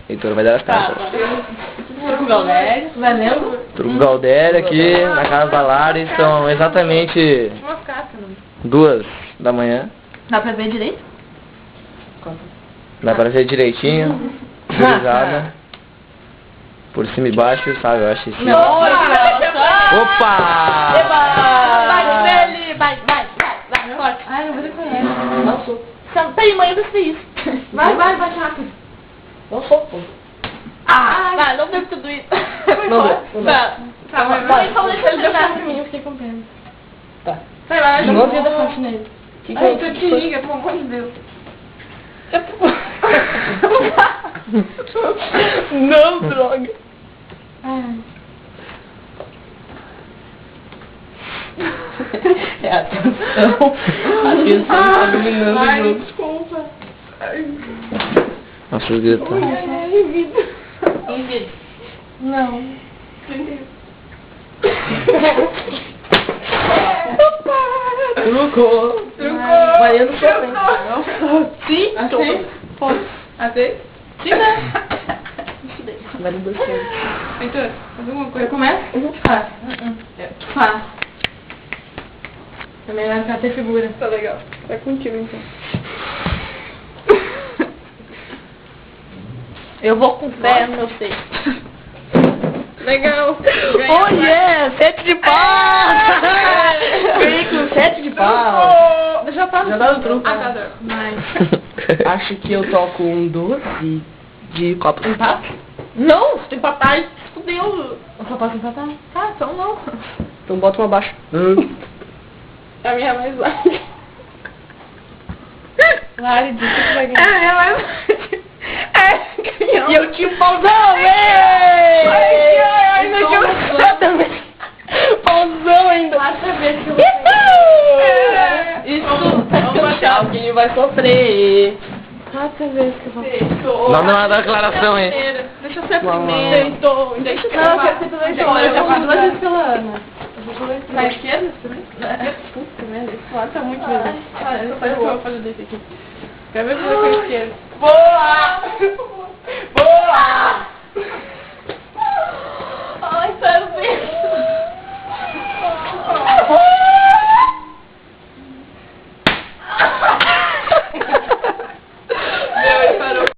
Heitor vai dar as cartas. Truco Galdério. Valeu. Truco Galdério aqui na casa da Lari. São exatamente 2 da manhã. Dá pra ver direito? Dá pra ver direitinho. Visualizada. Por cima e baixo, sabe? Eu acho isso. Opa! Vai, Beli! Vai, forte. Ai, você conhece. Não sou. Tem mãe do isso. Vai, bate rápido. Não sou, pô. Vai, não deve tudo isso. Não deu. Tá, vai. Então deixa ele jogar pra mim, eu fiquei com pena. Tá. Vai, não vida forte nele. Ai, tu te liga, pelo amor de Deus. Não, droga. É atenção. Atenção tá dominando o jogo. Desculpa. Nossa, os gritos. Envide. Não. Trucou. Mariano também. Sim? Assim? Pode. Assim? Sim, né? Vai no docinho. Heitor, faz alguma coisa. Eu começo? Faz. Faz. É melhor ficar até figura. Tá legal. Vai contigo então. Eu vou com fé no meu seio. Legal. Oh yeah! 7 de pau! Ganhei com 7 de pau! Deixa eu falar. Já dá o truco. Tá. Mas... Acho que eu toco um doce de copo. Empate? Não, se tu empatar, fudeu. Eu só posso empatar? Tá, então não. Então bota uma baixa. A minha é mais larga. Lari, diz que tu vai A ganhar. minha é mais larga. Ganhou. E eu tinha um pauzão, véi! Ainda que eu também. Pauzão ainda. Quarta vez que eu Isso. Alguém vai sofrer. Quarta vez que eu vou. Não, não é da declaração, hein? Deixa eu ser a Não, primeira. não. Deixa eu ser Não, eu quero ser pela escola. Eu já fui 2 vezes pela Ana. Na esquerda também? Puta merda, esse lado Tá muito Ai, lindo. ai, Eu vou fazer desse aqui. Quero ver fazer com a esquerda. Boa! Boa!